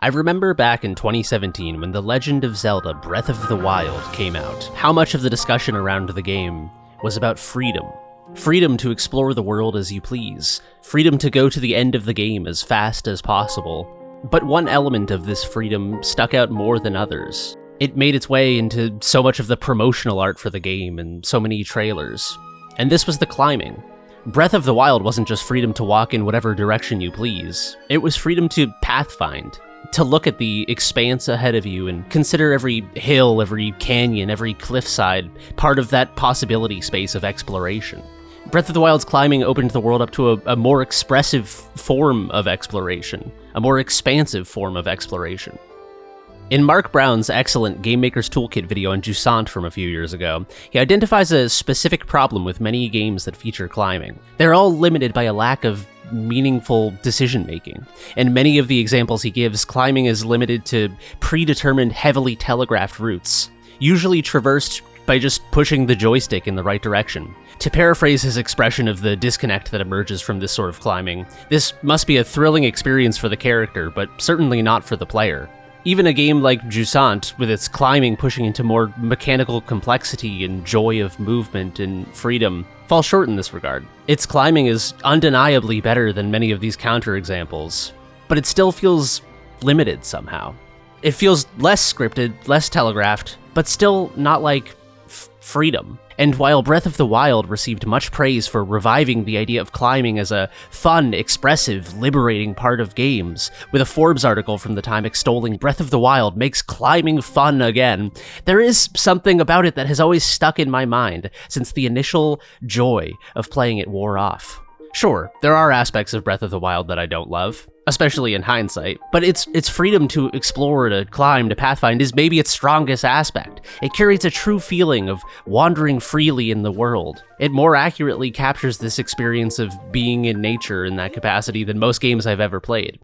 I remember back in 2017 when The Legend of Zelda Breath of the Wild came out, how much of the discussion around the game was about freedom. Freedom to explore the world as you please. Freedom to go to the end of the game as fast as possible. But one element of this freedom stuck out more than others. It made its way into so much of the promotional art for the game and so many trailers. And this was the climbing. Breath of the Wild wasn't just freedom to walk in whatever direction you please. It was freedom to pathfind. To look at the expanse ahead of you and consider every hill, every canyon, every cliffside part of that possibility space of exploration. Breath of the Wild's climbing opened the world up to a more expressive form of exploration, a more expansive form of exploration. In Mark Brown's excellent Game Maker's Toolkit video on Jusant from a few years ago, he identifies a specific problem with many games that feature climbing. They're all limited by a lack of meaningful decision-making. And many of the examples he gives, climbing is limited to predetermined, heavily telegraphed routes, usually traversed by just pushing the joystick in the right direction. To paraphrase his expression of the disconnect that emerges from this sort of climbing, this must be a thrilling experience for the character, but certainly not for the player. Even a game like Jusant, with its climbing pushing into more mechanical complexity and joy of movement and freedom, falls short in this regard. Its climbing is undeniably better than many of these counterexamples, but it still feels limited somehow. It feels less scripted, less telegraphed, but still not like freedom. And while Breath of the Wild received much praise for reviving the idea of climbing as a fun, expressive, liberating part of games, with a Forbes article from the time extolling Breath of the Wild makes climbing fun again, there is something about it that has always stuck in my mind since the initial joy of playing it wore off. Sure, there are aspects of Breath of the Wild that I don't love, especially in hindsight, but its freedom to explore, to climb, to pathfind is maybe its strongest aspect. It curates a true feeling of wandering freely in the world. It more accurately captures this experience of being in nature in that capacity than most games I've ever played.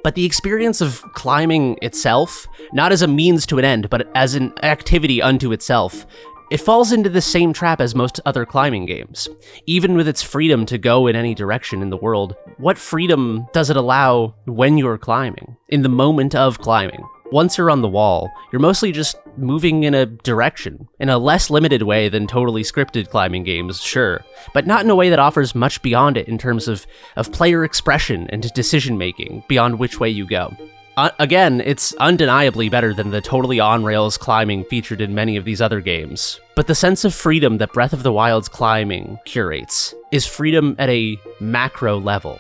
But the experience of climbing itself, not as a means to an end, but as an activity unto itself, it falls into the same trap as most other climbing games. Even with its freedom to go in any direction in the world, what freedom does it allow when you're climbing, in the moment of climbing? Once you're on the wall, you're mostly just moving in a direction, in a less limited way than totally scripted climbing games, sure, but not in a way that offers much beyond it in terms of player expression and decision-making beyond which way you go. Again, it's undeniably better than the totally on-rails climbing featured in many of these other games. But the sense of freedom that Breath of the Wild's climbing curates is freedom at a macro level.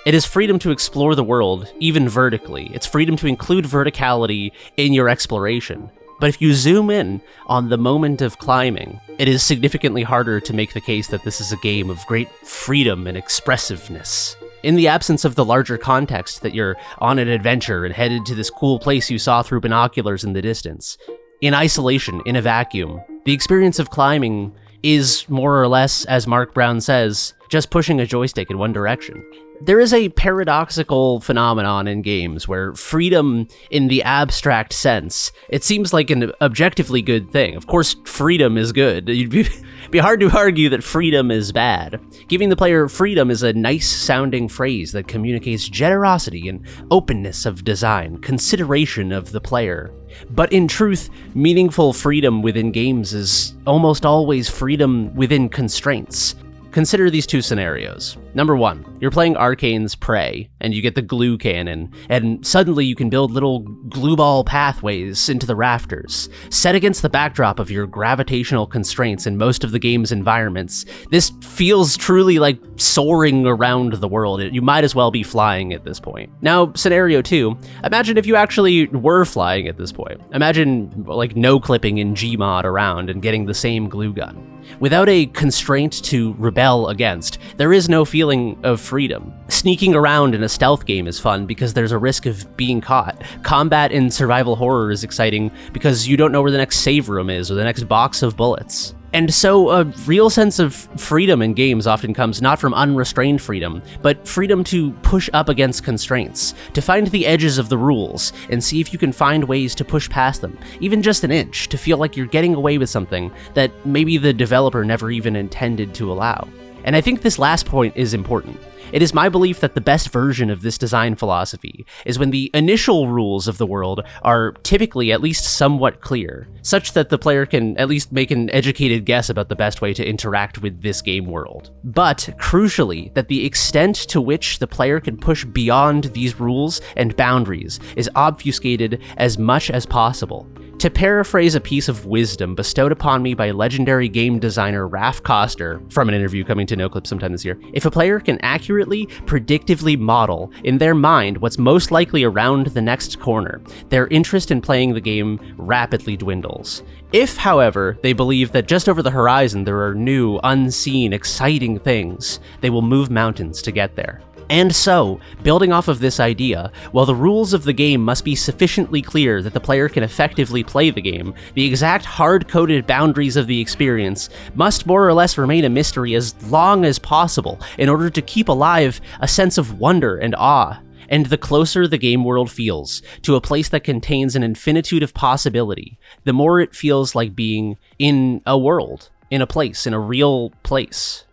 It is freedom to explore the world, even vertically. It's freedom to include verticality in your exploration. But if you zoom in on the moment of climbing, it is significantly harder to make the case that this is a game of great freedom and expressiveness. In the absence of the larger context that you're on an adventure and headed to this cool place you saw through binoculars in the distance. In isolation, in a vacuum, the experience of climbing is more or less, as Mark Brown says, just pushing a joystick in one direction. There is a paradoxical phenomenon in games where freedom in the abstract sense, it seems like an objectively good thing. Of course, freedom is good. You'd be hard to argue that freedom is bad. Giving the player freedom is a nice-sounding phrase that communicates generosity and openness of design, consideration of the player. But in truth, meaningful freedom within games is almost always freedom within constraints. Consider these two scenarios. Number one, you're playing Arcane's Prey, and you get the glue cannon, and suddenly you can build little glue ball pathways into the rafters. Set against the backdrop of your gravitational constraints in most of the game's environments, this feels truly like soaring around the world. You might as well be flying at this point. Now, scenario two, imagine if you actually were flying at this point. Imagine like no-clipping in Gmod around and getting the same glue gun. Without a constraint to rebel against, there is no feeling of freedom. Sneaking around in a stealth game is fun because there's a risk of being caught. Combat in survival horror is exciting because you don't know where the next save room is or the next box of bullets. And so a real sense of freedom in games often comes not from unrestrained freedom, but freedom to push up against constraints, to find the edges of the rules, and see if you can find ways to push past them, even just an inch, to feel like you're getting away with something that maybe the developer never even intended to allow. And I think this last point is important. It is my belief that the best version of this design philosophy is when the initial rules of the world are typically at least somewhat clear, such that the player can at least make an educated guess about the best way to interact with this game world. But, crucially, that the extent to which the player can push beyond these rules and boundaries is obfuscated as much as possible. To paraphrase a piece of wisdom bestowed upon me by legendary game designer Raph Koster from an interview coming to NoClip sometime this year, if a player can accurately, predictively model in their mind what's most likely around the next corner, their interest in playing the game rapidly dwindles. If, however, they believe that just over the horizon there are new, unseen, exciting things, they will move mountains to get there. And so, building off of this idea, while the rules of the game must be sufficiently clear that the player can effectively play the game, the exact hard-coded boundaries of the experience must more or less remain a mystery as long as possible in order to keep alive a sense of wonder and awe. And the closer the game world feels to a place that contains an infinitude of possibility, the more it feels like being in a world, in a place, in a real place.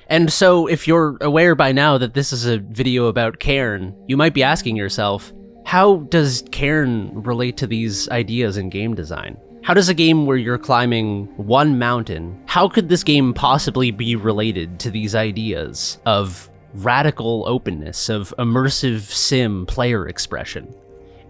And so, if you're aware by now that this is a video about Cairn, you might be asking yourself, how does Cairn relate to these ideas in game design? How does a game where you're climbing one mountain, how could this game possibly be related to these ideas of radical openness, of immersive sim player expression?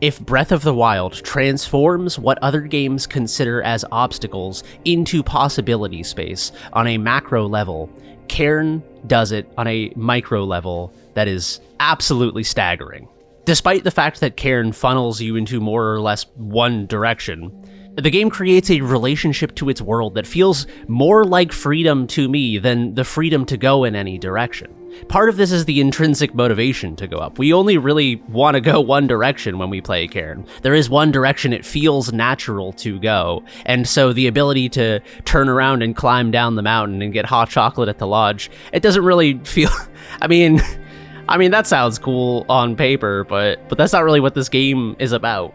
If Breath of the Wild transforms what other games consider as obstacles into possibility space on a macro level, Cairn does it on a micro level that is absolutely staggering. Despite the fact that Cairn funnels you into more or less one direction, the game creates a relationship to its world that feels more like freedom to me than the freedom to go in any direction. Part of this is the intrinsic motivation to go up. We only really want to go one direction when we play Cairn. There is one direction it feels natural to go, and so the ability to turn around and climb down the mountain and get hot chocolate at the lodge, it doesn't really feel... I mean, that sounds cool on paper, but that's not really what this game is about.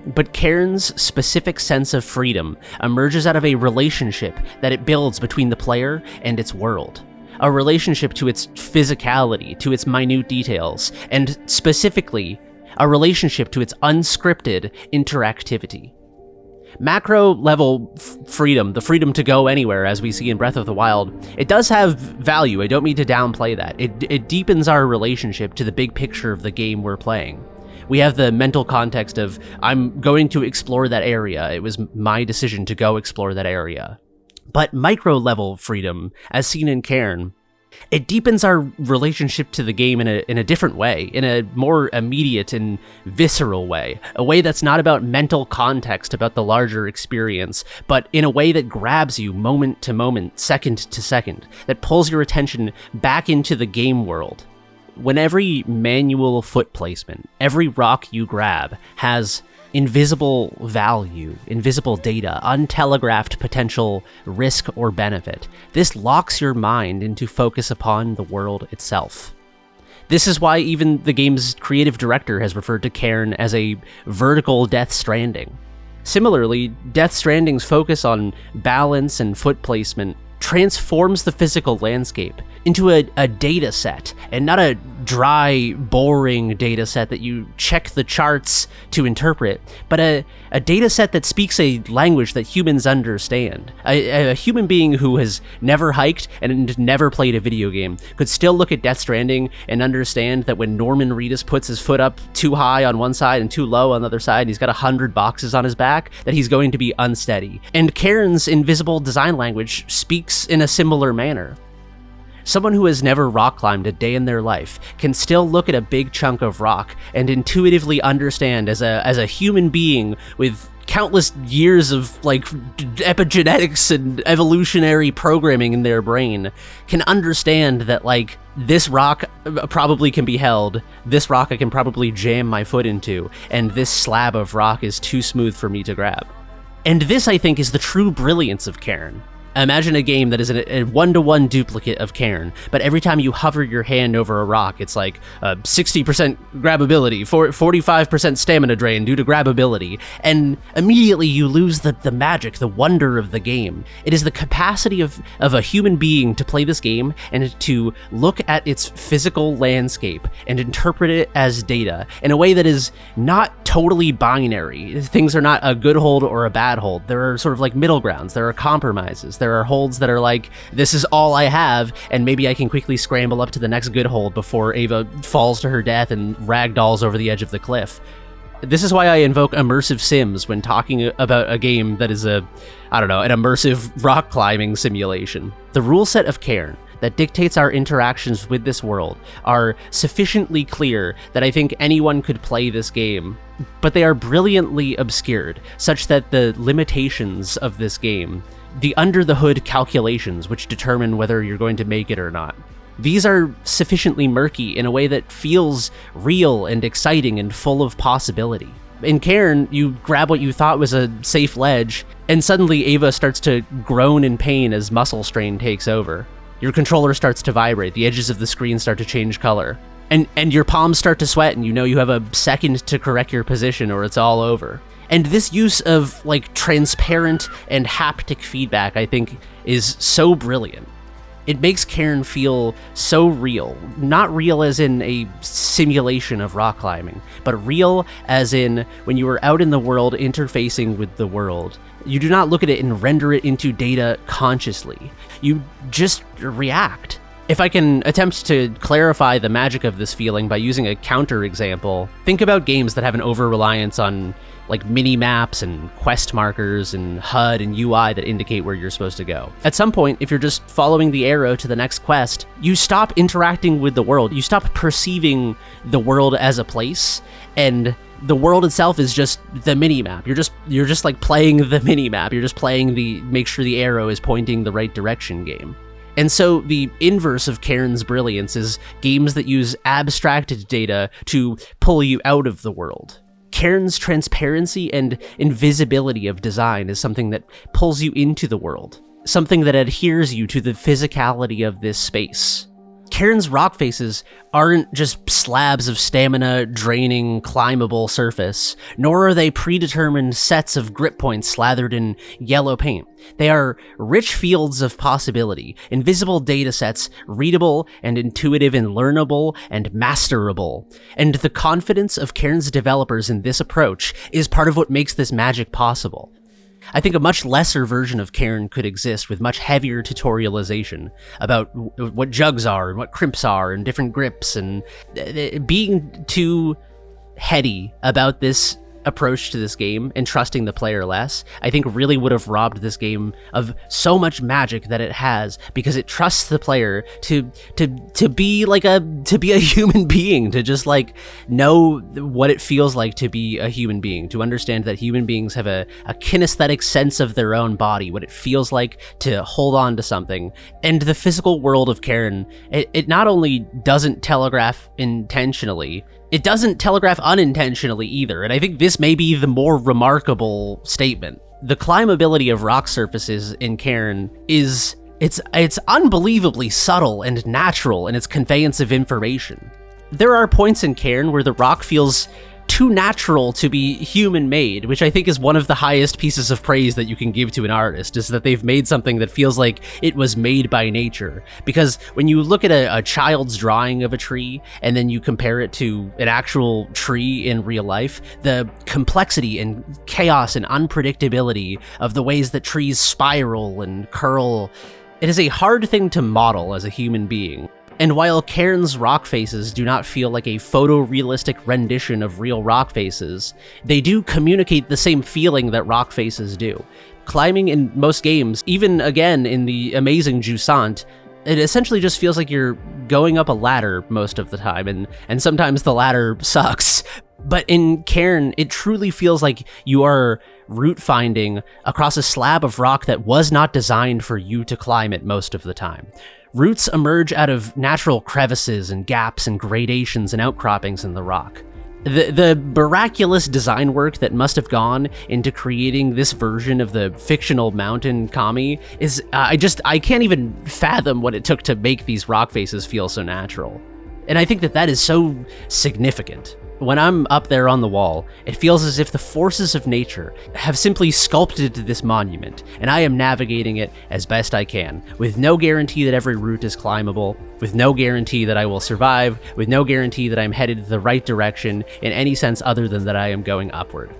But Cairn's specific sense of freedom emerges out of a relationship that it builds between the player and its world. A relationship to its physicality, to its minute details, and specifically, a relationship to its unscripted interactivity. Macro-level freedom, the freedom to go anywhere, as we see in Breath of the Wild, it does have value. I don't mean to downplay that. It deepens our relationship to the big picture of the game we're playing. We have the mental context of, I'm going to explore that area. It was my decision to go explore that area. But micro-level freedom, as seen in Cairn, it deepens our relationship to the game in a different way, in a more immediate and visceral way, a way that's not about mental context about the larger experience, but in a way that grabs you moment to moment, second to second, that pulls your attention back into the game world. When every manual foot placement, every rock you grab has invisible value, invisible data, untelegraphed potential risk or benefit, this locks your mind into focus upon the world itself. This is why even the game's creative director has referred to Cairn as a vertical Death Stranding. Similarly, Death Stranding's focus on balance and foot placement transforms the physical landscape into a data set, and not a dry, boring data set that you check the charts to interpret, but a data set that speaks a language that humans understand. A human being who has never hiked and never played a video game could still look at Death Stranding and understand that when Norman Reedus puts his foot up too high on one side and too low on the other side, and he's got 100 boxes on his back, that he's going to be unsteady. And Cairn's invisible design language speaks in a similar manner. Someone who has never rock climbed a day in their life can still look at a big chunk of rock and intuitively understand, as a human being with countless years of epigenetics and evolutionary programming in their brain, can understand that this rock probably can be held, this rock I can probably jam my foot into, and this slab of rock is too smooth for me to grab. And this, I think, is the true brilliance of Cairn. Imagine a game that is a one-to-one duplicate of Cairn, but every time you hover your hand over a rock, it's like 60% grabbability, 45% stamina drain due to grabbability, and immediately you lose the magic, the wonder of the game. It is the capacity of a human being to play this game and to look at its physical landscape and interpret it as data in a way that is not totally binary. Things are not a good hold or a bad hold. There are sort of like middle grounds. There are compromises. There are holds that are like, this is all I have, and maybe I can quickly scramble up to the next good hold before Ava falls to her death and ragdolls over the edge of the cliff. This is why I invoke immersive sims when talking about a game that is an immersive rock climbing simulation. The rule set of Cairn that dictates our interactions with this world are sufficiently clear that I think anyone could play this game, but they are brilliantly obscured, such that the limitations of this game, the under-the-hood calculations which determine whether you're going to make it or not, these are sufficiently murky in a way that feels real and exciting and full of possibility. In Cairn, you grab what you thought was a safe ledge, and suddenly Ava starts to groan in pain as muscle strain takes over. Your controller starts to vibrate, the edges of the screen start to change color, and your palms start to sweat, and you know you have a second to correct your position or it's all over. And this use of like transparent and haptic feedback, I think, is so brilliant. It makes Cairn feel so real. Not real as in a simulation of rock climbing, but real as in when you are out in the world interfacing with the world. You do not look at it and render it into data consciously. You just react. If I can attempt to clarify the magic of this feeling by using a counter example, think about games that have an over-reliance on like mini-maps and quest markers and HUD and UI that indicate where you're supposed to go. At some point, if you're just following the arrow to the next quest, you stop interacting with the world. You stop perceiving the world as a place, and the world itself is just the mini-map. You're just like playing the mini-map. You're just playing the make sure the arrow is pointing the right direction game. And so the inverse of Cairn's brilliance is games that use abstracted data to pull you out of the world. Cairn's transparency and invisibility of design is something that pulls you into the world, something that adheres you to the physicality of this space. Cairn's rock faces aren't just slabs of stamina-draining, climbable surface, nor are they predetermined sets of grip points slathered in yellow paint. They are rich fields of possibility, invisible datasets, readable and intuitive and learnable and masterable. And the confidence of Cairn's developers in this approach is part of what makes this magic possible. I think a much lesser version of Cairn could exist with much heavier tutorialization about what jugs are and what crimps are and different grips, and being too heady about this approach to this game and trusting the player less, I think really would have robbed this game of so much magic that it has, because it trusts the player to be a human being, to just like know what it feels like to be a human being, to understand that human beings have a kinesthetic sense of their own body, what it feels like to hold on to something. And the physical world of Cairn, it not only doesn't telegraph intentionally, it doesn't telegraph unintentionally either, and I think this may be the more remarkable statement. The climbability of rock surfaces in Cairn is it's unbelievably subtle and natural in its conveyance of information. There are points in Cairn where the rock feels too natural to be human-made, which I think is one of the highest pieces of praise that you can give to an artist, is that they've made something that feels like it was made by nature. Because when you look at a child's drawing of a tree, and then you compare it to an actual tree in real life, the complexity and chaos and unpredictability of the ways that trees spiral and curl, it is a hard thing to model as a human being. And while Cairn's rock faces do not feel like a photorealistic rendition of real rock faces, they do communicate the same feeling that rock faces do. Climbing in most games, even again in the amazing Jusant, it essentially just feels like you're going up a ladder most of the time, and sometimes the ladder sucks. But in Cairn, it truly feels like you are route finding across a slab of rock that was not designed for you to climb it most of the time. Roots emerge out of natural crevices and gaps and gradations and outcroppings in the rock. The miraculous design work that must have gone into creating this version of the fictional mountain Kami is, I can't even fathom what it took to make these rock faces feel so natural. And I think that is so significant. When I'm up there on the wall, it feels as if the forces of nature have simply sculpted this monument, and I am navigating it as best I can, with no guarantee that every route is climbable, with no guarantee that I will survive, with no guarantee that I'm headed the right direction in any sense other than that I am going upward.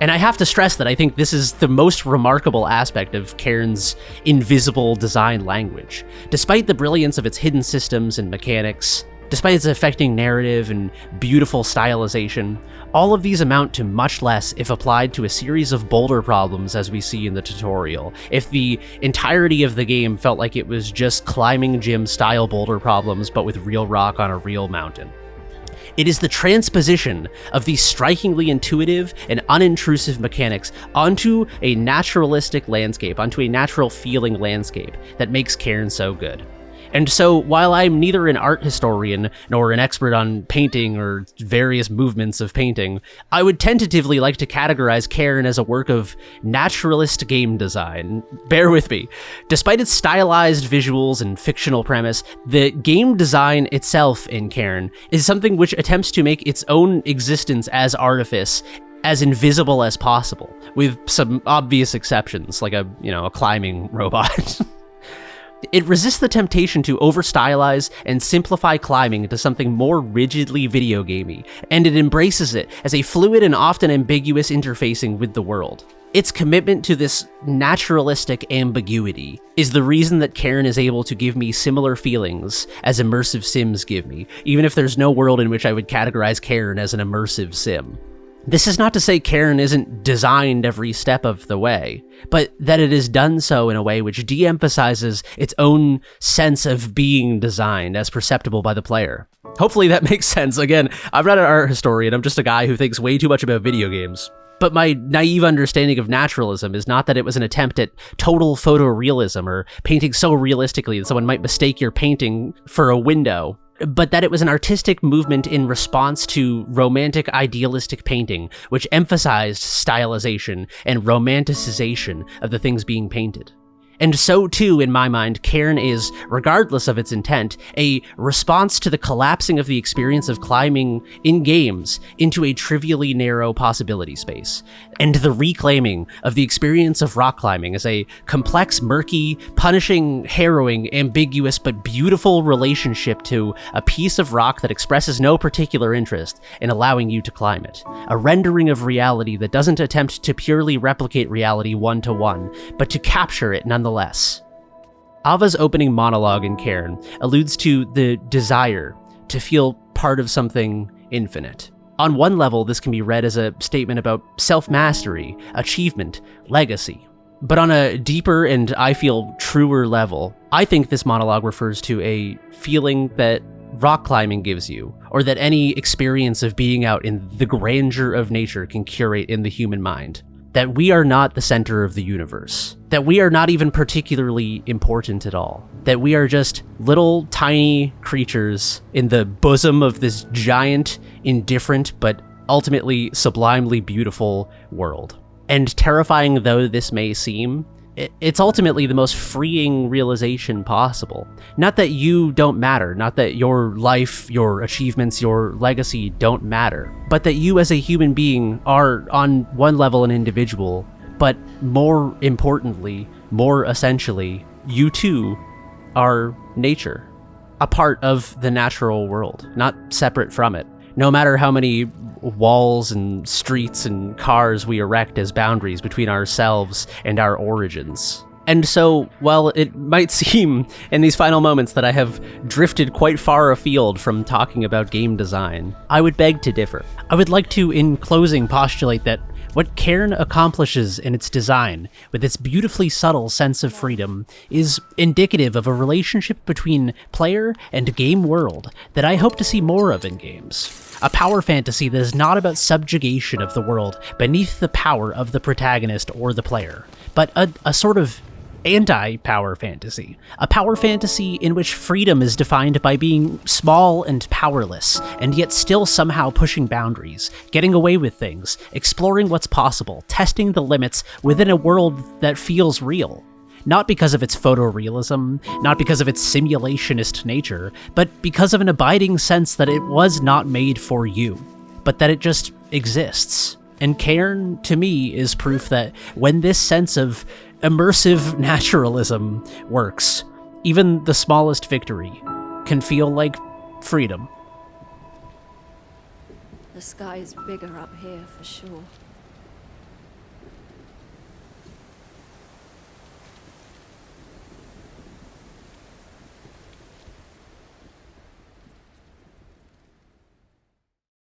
And I have to stress that I think this is the most remarkable aspect of Cairn's invisible design language. Despite the brilliance of its hidden systems and mechanics, despite its affecting narrative and beautiful stylization, all of these amount to much less if applied to a series of boulder problems as we see in the tutorial. If the entirety of the game felt like it was just climbing gym style boulder problems but with real rock on a real mountain. It is the transposition of these strikingly intuitive and unintrusive mechanics onto a naturalistic landscape, onto a natural feeling landscape that makes Cairn so good. And so, while I'm neither an art historian nor an expert on painting or various movements of painting, I would tentatively like to categorize Cairn as a work of naturalist game design. Bear with me. Despite its stylized visuals and fictional premise, the game design itself in Cairn is something which attempts to make its own existence as artifice as invisible as possible, with some obvious exceptions, like a climbing robot. It resists the temptation to over-stylize and simplify climbing into something more rigidly video gamey, and it embraces it as a fluid and often ambiguous interfacing with the world. Its commitment to this naturalistic ambiguity is the reason that Cairn is able to give me similar feelings as immersive sims give me, even if there's no world in which I would categorize Cairn as an immersive sim. This is not to say Cairn isn't designed every step of the way, but that it is done so in a way which de-emphasizes its own sense of being designed as perceptible by the player. Hopefully that makes sense. Again, I'm not an art historian, I'm just a guy who thinks way too much about video games. But my naive understanding of naturalism is not that it was an attempt at total photorealism or painting so realistically that someone might mistake your painting for a window, but that it was an artistic movement in response to romantic idealistic painting, which emphasized stylization and romanticization of the things being painted. And so too, in my mind, Cairn is, regardless of its intent, a response to the collapsing of the experience of climbing in games into a trivially narrow possibility space, and the reclaiming of the experience of rock climbing as a complex, murky, punishing, harrowing, ambiguous, but beautiful relationship to a piece of rock that expresses no particular interest in allowing you to climb it. A rendering of reality that doesn't attempt to purely replicate reality one-to-one, but to capture it nonetheless. Ava's opening monologue in Cairn alludes to the desire to feel part of something infinite. On one level, this can be read as a statement about self-mastery, achievement, legacy. But on a deeper and, I feel, truer level, I think this monologue refers to a feeling that rock climbing gives you, or that any experience of being out in the grandeur of nature can curate in the human mind. That we are not the center of the universe. That we are not even particularly important at all. That we are just little tiny creatures in the bosom of this giant, indifferent, but ultimately sublimely beautiful world. And terrifying though this may seem, it's ultimately the most freeing realization possible. Not that you don't matter, not that your life, your achievements, your legacy don't matter, but that you as a human being are on one level an individual, but more importantly, more essentially, you too are nature. A part of the natural world, not separate from it. No matter how many walls and streets and cars we erect as boundaries between ourselves and our origins. And so, while it might seem in these final moments that I have drifted quite far afield from talking about game design, I would beg to differ. I would like to, in closing, postulate that what Cairn accomplishes in its design, with its beautifully subtle sense of freedom, is indicative of a relationship between player and game world that I hope to see more of in games. A power fantasy that is not about subjugation of the world beneath the power of the protagonist or the player, but a sort of anti-power fantasy. A power fantasy in which freedom is defined by being small and powerless, and yet still somehow pushing boundaries, getting away with things, exploring what's possible, testing the limits within a world that feels real. Not because of its photorealism, not because of its simulationist nature, but because of an abiding sense that it was not made for you, but that it just exists. And Cairn, to me, is proof that when this sense of immersive naturalism works, even the smallest victory can feel like freedom. The sky is bigger up here for sure.